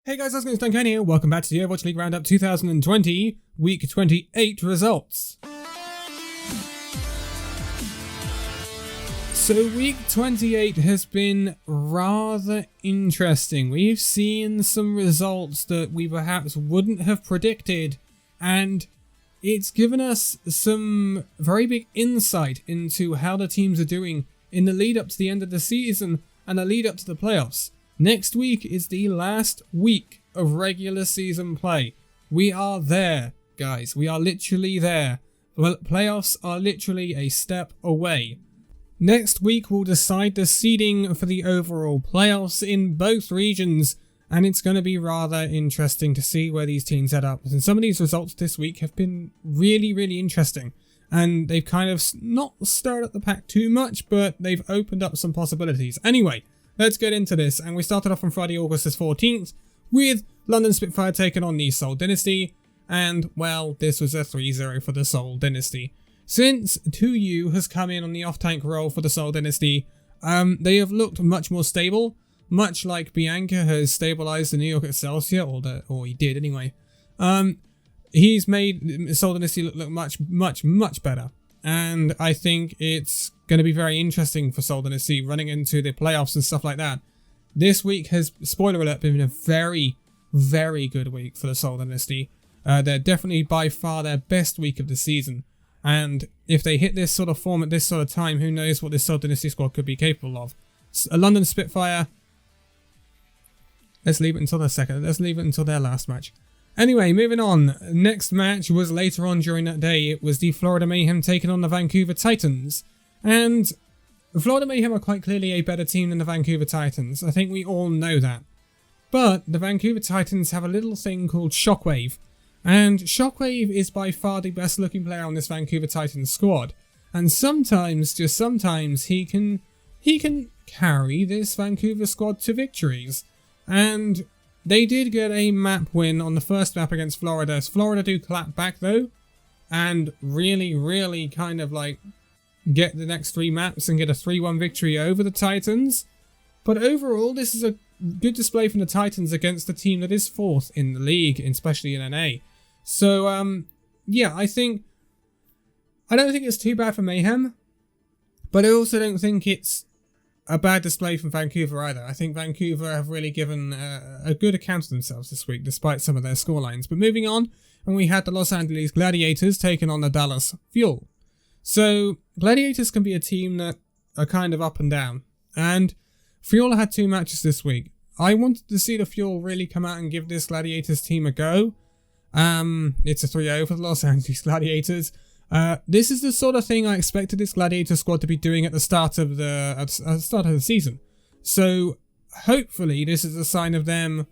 Hey guys, how's it going? Danconia here. Welcome back to the Overwatch League Roundup 2020, Week 28 results. So Week 28 has been rather interesting. We've seen some results that we perhaps wouldn't have predicted, and it's given us some very big insight into how the teams are doing in the lead up to the end of the season and the lead up to the playoffs. Next week is the last week of regular season play. We are there, guys. We are literally there. Well, playoffs are literally a step away. Next week will decide the seeding for the overall playoffs in both regions, and it's going to be rather interesting to see where these teams head up. And some of these results this week have been really interesting, and they've kind of not stirred up the pack too much, but they've opened up some possibilities. Anyway, let's get into this, and we started off on Friday, August 14th, with London Spitfire taking on the Seoul Dynasty, and, well, this was a 3-0 for the Seoul Dynasty. Since 2U has come in on the off-tank role for the Seoul Dynasty, they have looked much more stable, much like Bianca has stabilised the New York Excelsior, or he did anyway. He's made Seoul Dynasty look much better, and I think it's going to be very interesting for Seoul Dynasty running into the playoffs and stuff like that. This week has, spoiler alert, been a very good week for the Seoul Dynasty. They're definitely by far their best week of the season, and if they hit this sort of form at this sort of time, who knows what this Seoul Dynasty squad could be capable of. A London Spitfire, let's leave it until their second, let's leave it until their last match. Anyway, moving on. Next match was later on during that day. It was the Florida Mayhem taking on the Vancouver Titans. And Florida Mayhem are quite clearly a better team than the Vancouver Titans. I think we all know that. But the Vancouver Titans have a little thing called Shockwave. And Shockwave is by far the best looking player on this Vancouver Titans squad. And sometimes, just sometimes, he can carry this Vancouver squad to victories. And they did get a map win on the first map against Florida. Florida do clap back though, and really kind of like get the next 3 maps and get a 3-1 victory over the Titans. But overall, this is a good display from the Titans against the team that is 4th in the league, especially in NA. So, yeah, I don't think it's too bad for Mayhem, but I also don't think it's a bad display from Vancouver either. I think Vancouver have really given a good account of themselves this week, despite some of their scorelines. But moving on, and we had the Los Angeles Gladiators taking on the Dallas Fuel. So, Gladiators can be a team that are kind of up and down, and Fuel had 2 matches this week. I wanted to see the Fuel really come out and give this Gladiators team a go. It's a 3-0 for the Los Angeles Gladiators. This is the sort of thing I expected this Gladiator squad to be doing at the start of the season. So hopefully this is a sign of them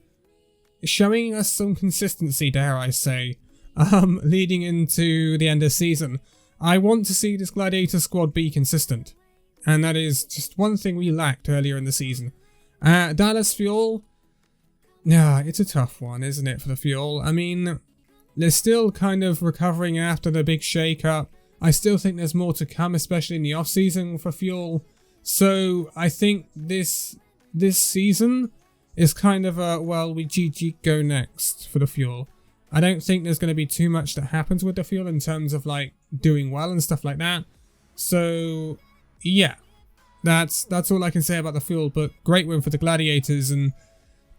showing us some consistency, dare I say, leading into the end of the season. I want to see this Gladiator squad be consistent, and that is just one thing we lacked earlier in the season. Dallas Fuel, yeah, it's a tough one, isn't it, for the Fuel? I mean, they're still kind of recovering after the big shake-up. I still think there's more to come, especially in the off-season for Fuel. So I think this season is kind of a, well, we GG go next for the Fuel. I don't think there's going to be too much that happens with the Fuel in terms of like doing well and stuff like that. So yeah, that's all I can say about the Fuel, but great win for the Gladiators and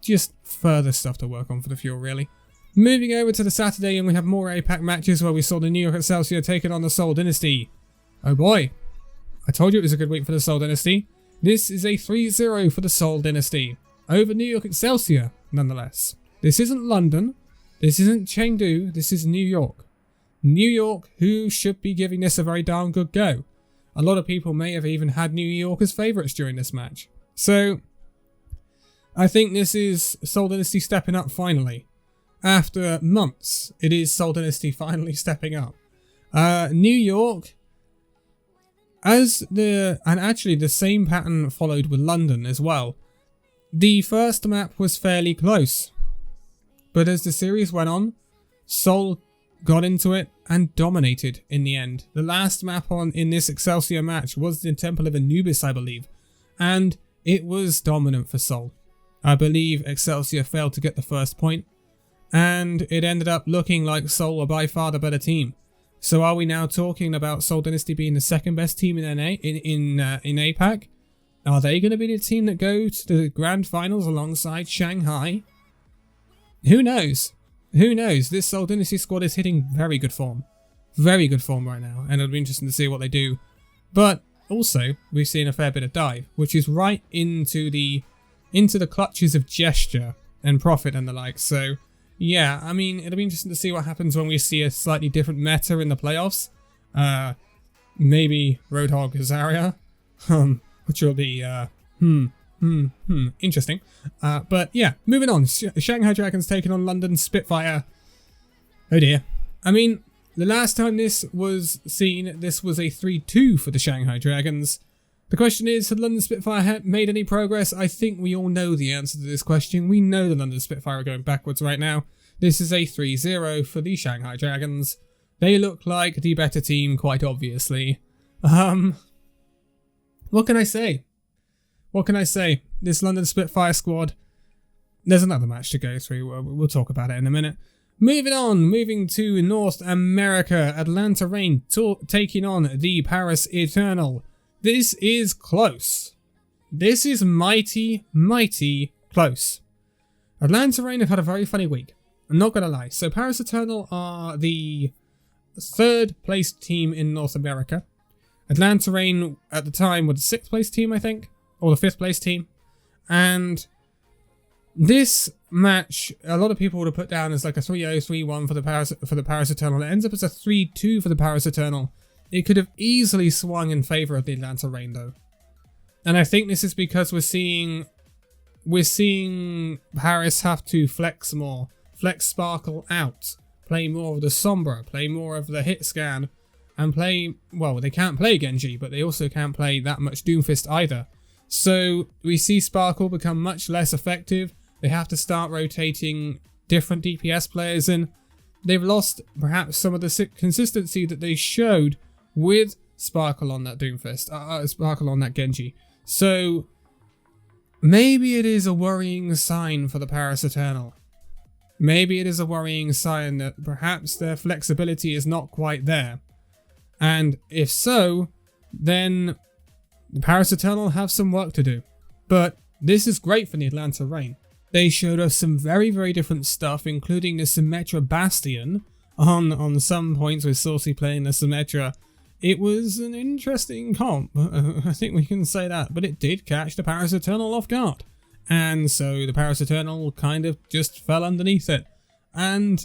just further stuff to work on for the Fuel, really. Moving over to the Saturday, and we have more APAC matches where we saw the New York Excelsior taking on the Seoul Dynasty. Oh boy, I told you it was a good week for the Seoul Dynasty. This is a 3-0 for the Seoul Dynasty over New York Excelsior, nonetheless. This isn't London, this isn't Chengdu, this is New York. New York, who should be giving this a very darn good go. A lot of people may have even had New York as favourites during this match. So, I think this is Seoul Dynasty stepping up finally. After months, it is Seoul Dynasty finally stepping up. New York, and actually the same pattern followed with London as well. The first map was fairly close, but as the series went on, Seoul got into it and dominated in the end. The last map in this Excelsior match was the Temple of Anubis, I believe, and it was dominant for Seoul. I believe Excelsior failed to get the first point, and it ended up looking like Seoul were by far the better team. So are we now talking about Seoul Dynasty being the second best team in APAC? Are they going to be the team that go to the grand finals alongside Shanghai? Who knows? Who knows? This Seoul Dynasty squad is hitting very good form. Very good form right now, and it'll be interesting to see what they do. But also, we've seen a fair bit of dive, which is right into the clutches of gesture and profit and the like. So yeah, I mean, it'll be interesting to see what happens when we see a slightly different meta in the playoffs. Maybe Roadhog Azaria, which will be interesting. But yeah, moving on. Shanghai Dragons taking on London Spitfire. Oh dear. I mean, the last time this was seen, this was a 3-2 for the Shanghai Dragons. The question is, had London Spitfire made any progress? I think we all know the answer to this question. We know the London Spitfire are going backwards right now. This is a 3-0 for the Shanghai Dragons. They look like the better team, quite obviously. What can I say? What can I say? This London Spitfire squad, there's another match to go through. We'll talk about it in a minute. Moving on, moving to North America. Atlanta Reign taking on the Paris Eternal. This is close. This is mighty, mighty close. Atlanta Reign have had a very funny week. I'm not going to lie. So Paris Eternal are the third placed team in North America. Atlanta Reign at the time were the 6th place team, I think. Or the 5th place team. And this match, a lot of people would have put down as like a 3-0, 3-1 for the Paris Eternal. It ends up as a 3-2 for the Paris Eternal. It could have easily swung in favour of the Atlanta Reign though. And I think this is because we're seeing Paris have to flex more. Flex Sparkle out. Play more of the Sombra. Play more of the hit scan. And play, well, they can't play Genji, but they also can't play that much Doomfist either. So we see Sparkle become much less effective. They have to start rotating different DPS players in. They've lost perhaps some of the consistency that they showed with Sparkle on that Doomfist, Sparkle on that Genji. So maybe it is a worrying sign for the Paris Eternal. Maybe it is a worrying sign that perhaps their flexibility is not quite there. And if so, then the Paris Eternal have some work to do. But this is great for the Atlanta Reign. They showed us some very, very different stuff, including the Symmetra Bastion on some points with Saucy playing the Symmetra. It was an interesting comp, I think we can say that, but it did catch the Paris Eternal off guard. And so the Paris Eternal kind of just fell underneath it. And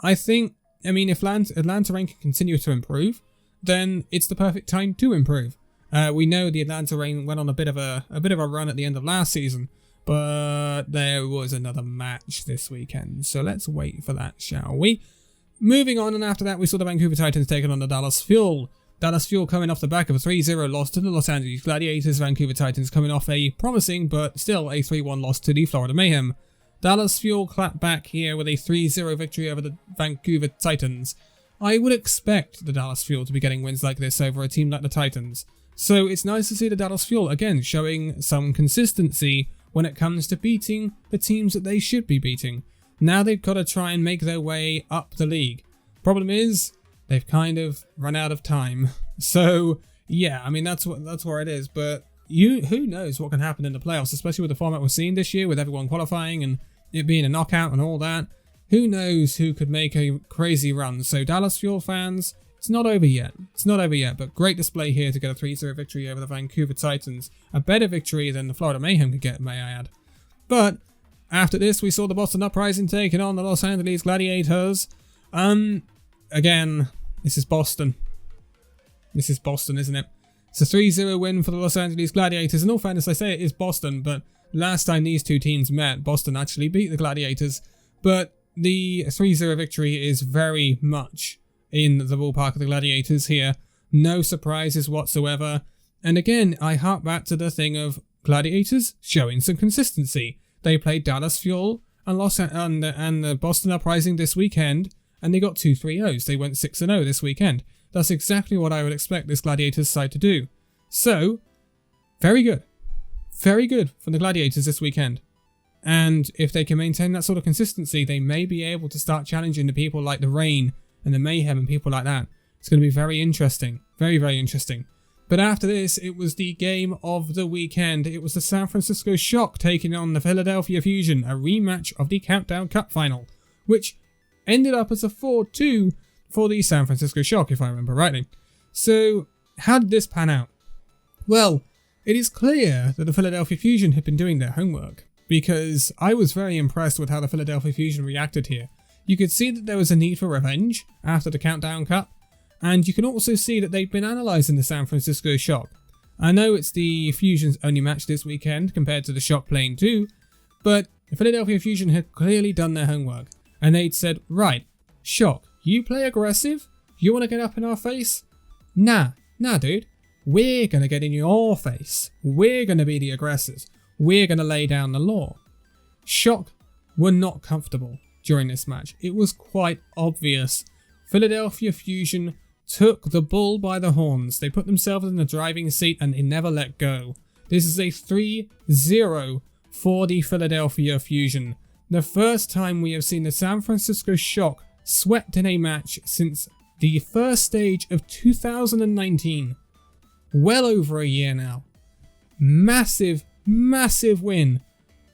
I think, I mean, if Atlanta Reign can continue to improve, then it's the perfect time to improve. We know the Atlanta Reign went on a bit of a run at the end of last season, but there was another match this weekend, so let's wait for that, shall we? Moving on, and after that we saw the Vancouver Titans taking on the Dallas Fuel. Dallas Fuel coming off the back of a 3-0 loss to the Los Angeles Gladiators. Vancouver Titans coming off a promising but still a 3-1 loss to the Florida Mayhem. Dallas Fuel clapped back here with a 3-0 victory over the Vancouver Titans. I would expect the Dallas Fuel to be getting wins like this over a team like the Titans. So it's nice to see the Dallas Fuel again showing some consistency when it comes to beating the teams that they should be beating. Now they've got to try and make their way up the league. Problem is, they've kind of run out of time. So yeah, I mean that's where it is. But who knows what can happen in the playoffs, especially with the format we're seeing this year, with everyone qualifying and it being a knockout and all that. Who knows who could make a crazy run? So Dallas Fuel fans, it's not over yet. It's not over yet, but great display here to get a 3-0 victory over the Vancouver Titans. A better victory than the Florida Mayhem could get, may I add. But after this, we saw the Boston Uprising taking on the Los Angeles Gladiators. Again, this is Boston. This is Boston, isn't it? It's a 3-0 win for the Los Angeles Gladiators. In all fairness, I say it is Boston, but last time these two teams met, Boston actually beat the Gladiators. But the 3-0 victory is very much in the ballpark of the Gladiators here. No surprises whatsoever. And again, I hark back to the thing of Gladiators showing some consistency. They played Dallas Fuel and the Boston Uprising this weekend, and they got 2 3-0s. They went 6-0 this weekend. That's exactly what I would expect this Gladiators side to do. So, very good. Very good from the Gladiators this weekend. And if they can maintain that sort of consistency, they may be able to start challenging the people like the Reign and the Mayhem and people like that. It's going to be very interesting. Very, very interesting. But after this, it was the game of the weekend. It was the San Francisco Shock taking on the Philadelphia Fusion, a rematch of the Countdown Cup final, which ended up as a 4-2 for the San Francisco Shock, if I remember rightly. So, how did this pan out? Well, it is clear that the Philadelphia Fusion had been doing their homework, because I was very impressed with how the Philadelphia Fusion reacted here. You could see that there was a need for revenge after the Countdown Cup, and you can also see that they've been analysing the San Francisco Shock. I know it's the Fusion's only match this weekend compared to the Shock playing 2, but the Philadelphia Fusion had clearly done their homework, and they'd said, right, Shock, you play aggressive? You want to get up in our face? Nah, dude. We're going to get in your face. We're going to be the aggressors. We're going to lay down the law. Shock were not comfortable during this match. It was quite obvious. Philadelphia Fusion took the bull by the horns. They put themselves in the driving seat and they never let go. This is a 3-0 for the Philadelphia Fusion. The first time we have seen the San Francisco Shock swept in a match since the first stage of 2019. Well over a year now. Massive, massive win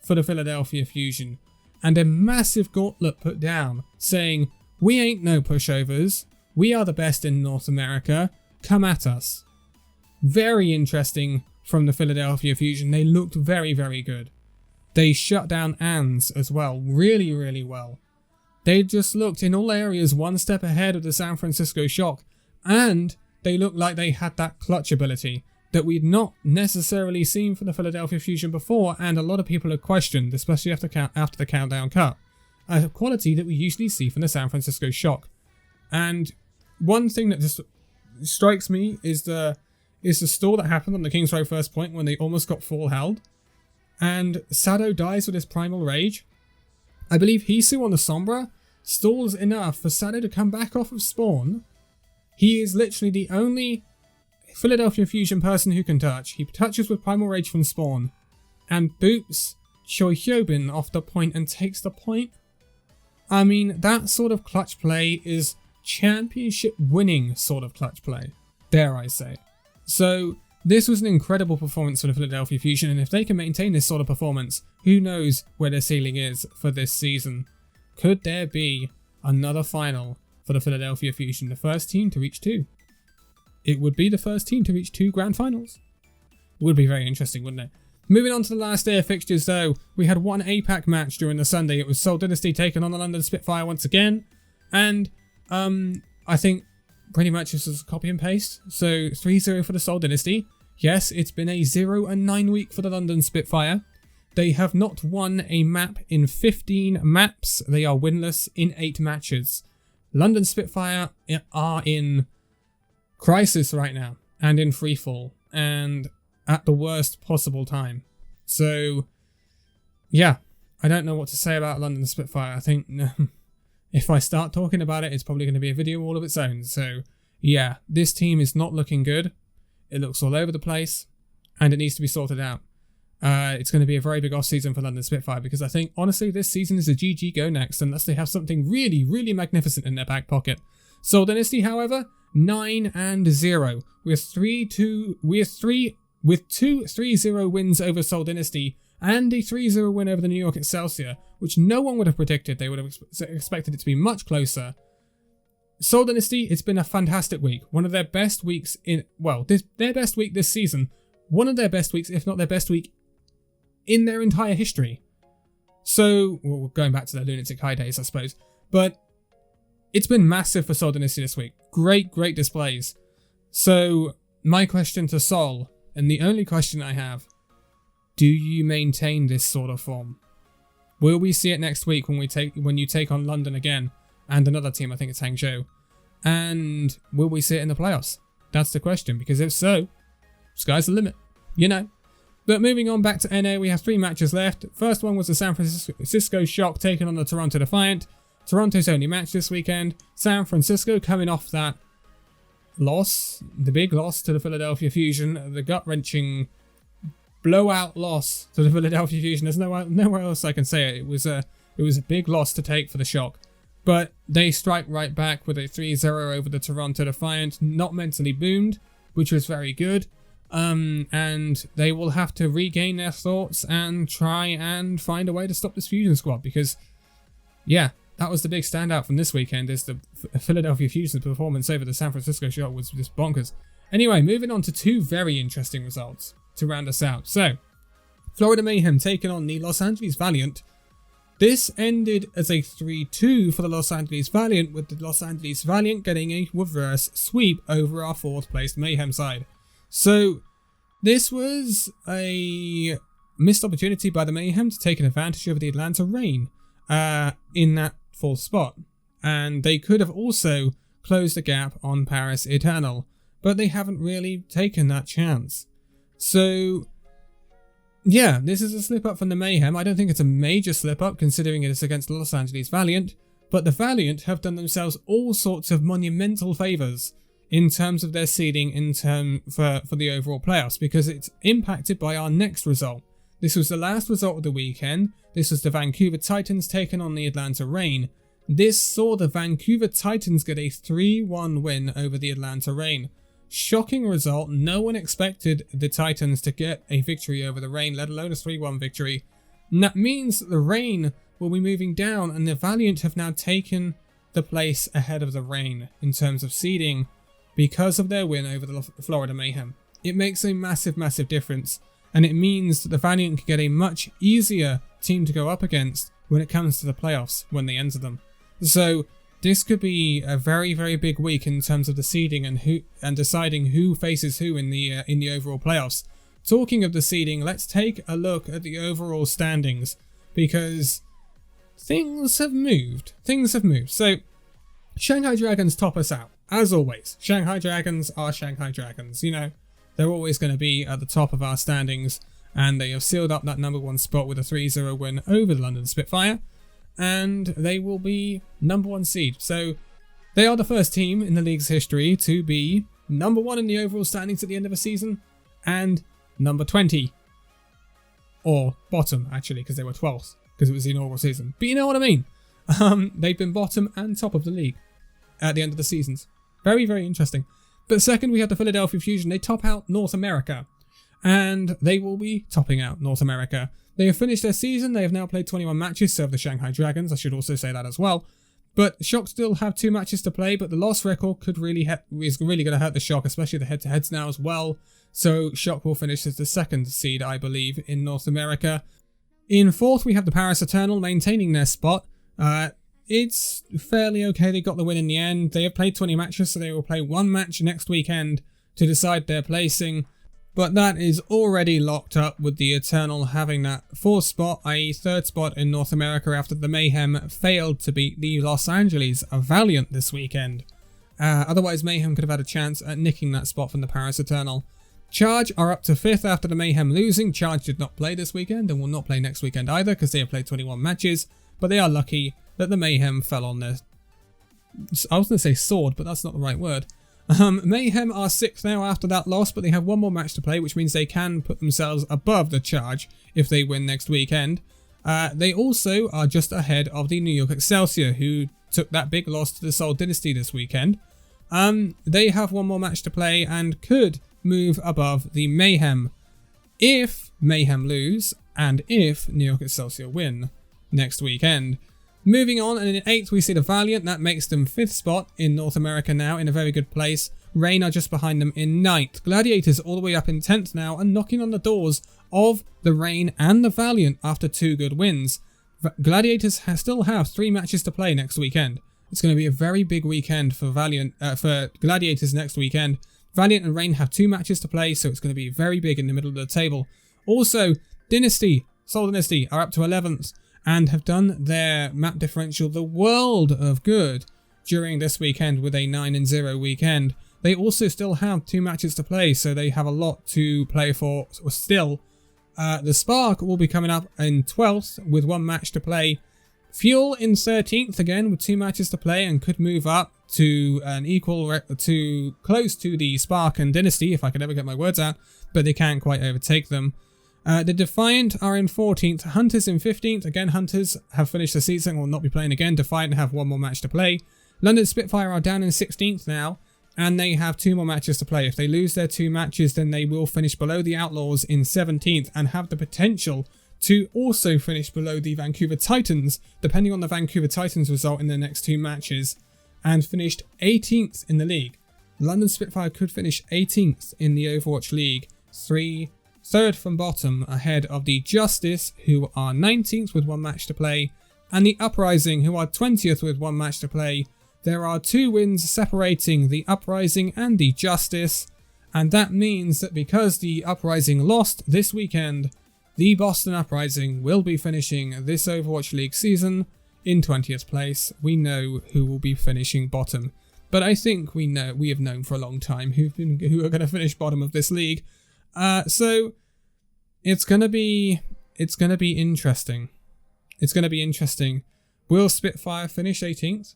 for the Philadelphia Fusion. And a massive gauntlet put down saying, we ain't no pushovers. We are the best in North America. Come at us. Very interesting from the Philadelphia Fusion. They looked very, very good. They shut down ANS as well. Really, really well. They just looked in all areas one step ahead of the San Francisco Shock. And they looked like they had that clutch ability that we'd not necessarily seen from the Philadelphia Fusion before, and a lot of people have questioned, especially after the Countdown Cup, a quality that we usually see from the San Francisco Shock. And one thing that just strikes me is the stall that happened on the Kings Row first point when they almost got full held, and Sado dies with his Primal Rage. I believe Hisu on the Sombra stalls enough for Sado to come back off of spawn. He is literally the only Philadelphia Fusion person who can touch. He touches with Primal Rage from spawn and boots Choi Hyobin off the point and takes the point. I mean, that sort of clutch play is championship winning sort of clutch play, dare I say. So this was an incredible performance for the Philadelphia Fusion, and if they can maintain this sort of performance, who knows where their ceiling is for this season. Could there be another final for the Philadelphia Fusion, the first team to reach 2? It would be the first team to reach 2 grand finals. Would be very interesting, wouldn't it? Moving on to the last day of fixtures though, we had one APAC match during the Sunday. It was Seoul Dynasty taking on the London Spitfire once again. And I think pretty much this is copy and paste. So 3-0 for the Seoul Dynasty. Yes, it's been a 0-9 week for the London Spitfire. They have not won a map in 15 maps. They are winless in 8 matches. London Spitfire are in crisis right now and in freefall and at the worst possible time. So yeah, I don't know what to say about London Spitfire. I think if I start talking about it, it's probably going to be a video all of its own. So yeah, this team is not looking good. It looks all over the place and it needs to be sorted out. It's going to be a very big off season for London Spitfire because I think honestly this season is a GG go next unless they have something really, really magnificent in their back pocket. Seoul Dynasty, however, 9-0 with two 3-0 wins over Seoul Dynasty and a 3-0 win over the New York Excelsior, which no one would have predicted. They would have expected it to be much closer. Seoul Dynasty, it's been a fantastic week. One of their best weeks their best week this season. One of their best weeks, if not their best week in their entire history. So, well, going back to their Lunatic High days, I suppose. But it's been massive for Seoul Dynasty this week. Great displays. So, my question to Seoul, and the only question I have, do you maintain this sort of form? Will we see it next week when you take on London again and another team? I think it's Hangzhou. And will we see it in the playoffs? That's the question, because if so, sky's the limit, you know. But moving on back to NA, we have 3 matches left. First one was the San Francisco Shock taking on the Toronto Defiant. Toronto's only match this weekend. San Francisco coming off that loss, the big loss to the Philadelphia Fusion, the gut-wrenching blowout loss to the Philadelphia Fusion. There's nowhere else I can say it. It was a big loss to take for the Shock. But they strike right back with a 3-0 over the Toronto Defiant, not mentally boomed, which was very good. And they will have to regain their thoughts and try and find a way to stop this Fusion squad, because, yeah, that was the big standout from this weekend, is the Philadelphia Fusion's performance over the San Francisco Shock was just bonkers. Anyway, moving on to two very interesting results to round us out. So, Florida Mayhem taking on the Los Angeles Valiant. This ended as a 3-2 for the Los Angeles Valiant, with the Los Angeles Valiant getting a reverse sweep over our 4th placed Mayhem side. So, this was a missed opportunity by the Mayhem to take an advantage over the Atlanta Reign in that 4th spot. And they could have also closed the gap on Paris Eternal, but they haven't really taken that chance. So, yeah, this is a slip-up from the Mayhem. I don't think it's a major slip-up, considering it is against the Los Angeles Valiant, but the Valiant have done themselves all sorts of monumental favours in terms of their seeding for the overall playoffs, because it's impacted by our next result. This was the last result of the weekend. This was the Vancouver Titans taking on the Atlanta Reign. This saw the Vancouver Titans get a 3-1 win over the Atlanta Reign. Shocking result. No one expected the Titans to get a victory over the Reign, let alone a 3-1 victory. And that means that the Reign will be moving down, and the Valiant have now taken the place ahead of the Reign in terms of seeding because of their win over the Florida Mayhem. It makes a massive, massive difference, and it means that the Valiant can get a much easier team to go up against when it comes to the playoffs when they enter them. So this could be a very, very big week in terms of the seeding and deciding who faces who in the overall playoffs. Talking of the seeding, let's take a look at the overall standings, because things have moved. So Shanghai Dragons top us out, as always. Shanghai Dragons are Shanghai Dragons. You know, they're always going to be at the top of our standings, and they have sealed up that number 1 spot with a 3-0 win over the London Spitfire. And they will be number 1 seed. So they are the first team in the league's history to be number 1 in the overall standings at the end of a season, and number 20. Or bottom, actually, because they were 12th, because it was the inaugural season. But you know what I mean. They've been bottom and top of the league at the end of the seasons. Very, very interesting. But second, we have the Philadelphia Fusion. They top out North America, and they will be topping out North America. They have finished their season. They have now played 21 matches, so have the Shanghai Dragons. I should also say that as well. But Shock still have 2 matches to play, but the loss record is really going to hurt the Shock, especially the head-to-heads now as well. So Shock will finish as the 2nd seed, I believe, in North America. In 4th, we have the Paris Eternal maintaining their spot. It's fairly okay. They got the win in the end. They have played 20 matches, so they will play 1 match next weekend to decide their placing. But that is already locked up, with the Eternal having that 4th spot, i.e. 3rd spot in North America, after the Mayhem failed to beat the Los Angeles Valiant this weekend. Otherwise, Mayhem could have had a chance at nicking that spot from the Paris Eternal. Charge are up to 5th after the Mayhem losing. Charge did not play this weekend and will not play next weekend either, because they have played 21 matches. But they are lucky that the Mayhem fell on their... I was going to say sword, but that's not the right word. Mayhem are 6th now after that loss, but they have 1 more match to play, which means they can put themselves above the Charge if they win next weekend. They also are just ahead of the New York Excelsior, who took that big loss to the Seoul Dynasty this weekend. They have 1 more match to play and could move above the Mayhem if Mayhem lose and if New York Excelsior win next weekend. Moving on, and in 8th we see the Valiant. That makes them 5th spot in North America now, in a very good place. Reign are just behind them in 9th. Gladiators all the way up in 10th now, and knocking on the doors of the Reign and the Valiant after 2 good wins. Gladiators still have 3 matches to play next weekend. It's going to be a very big weekend for for Gladiators next weekend. Valiant and Reign have 2 matches to play, so it's going to be very big in the middle of the table. Also, Dynasty, Seoul Dynasty are up to 11th. And have done their map differential the world of good during this weekend with a 9-0 weekend. They also still have 2 matches to play, so they have a lot to play for still. The Spark will be coming up in 12th with 1 match to play. Fuel in 13th again with 2 matches to play, and could move up to an close to the Spark and Dynasty, if I could ever get my words out, but they can't quite overtake them. The Defiant are in 14th, Hunters in 15th. Again, Hunters have finished the season, will not be playing again. Defiant have one more match to play. London Spitfire are down in 16th now, and they have 2 more matches to play. If they lose their 2 matches, then they will finish below the Outlaws in 17th and have the potential to also finish below the Vancouver Titans, depending on the Vancouver Titans result in their next 2 matches, and finished 18th in the league. London Spitfire could finish 18th in the Overwatch League, third from bottom, ahead of the Justice, who are 19th with 1 match to play, and the Uprising, who are 20th with 1 match to play. There are 2 wins separating the Uprising and the Justice, and that means that because the Uprising lost this weekend, the Boston Uprising will be finishing this Overwatch League season in 20th place. We know who will be finishing bottom, but I think we have known for a long time who are going to finish bottom of this league. So it's gonna be interesting. It's gonna be interesting. Will Spitfire finish 18th?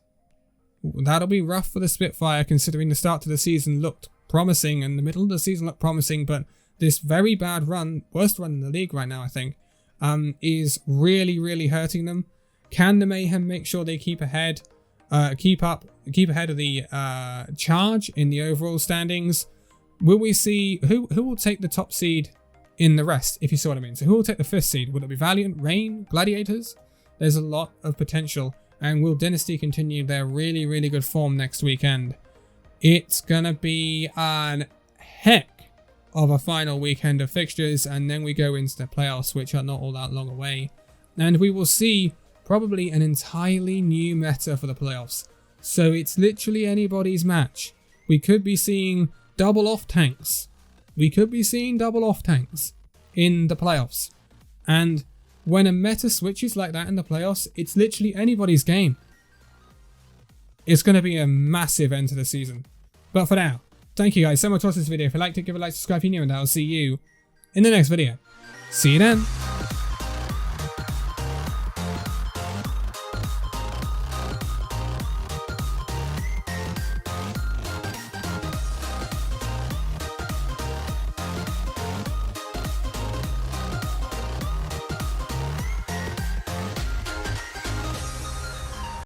That'll be rough for the Spitfire, considering the start to the season looked promising and the middle of the season looked promising, but this very bad run, worst run in the league right now, I think, is really hurting them. Can the Mayhem make sure they keep ahead, keep ahead of the charge in the overall standings? Will we see who will take the top seed in the rest, if you see what I mean? So who will take the 5th seed? Will it be Valiant, Reign, Gladiators? There's a lot of potential. And will Dynasty continue their really good form next weekend? It's gonna be an heck of a final weekend of fixtures, and then we go into the playoffs, which are not all that long away. And we will see probably an entirely new meta for the playoffs. So it's literally anybody's match. We could be seeing double off tanks. We could be seeing double off tanks in the playoffs. And when a meta switches like that in the playoffs, it's literally anybody's game. It's going to be a massive end to the season. But for now, thank you guys so much for watching this video. If you liked it, give it a like, subscribe if you're new, and I'll see you in the next video. See you then.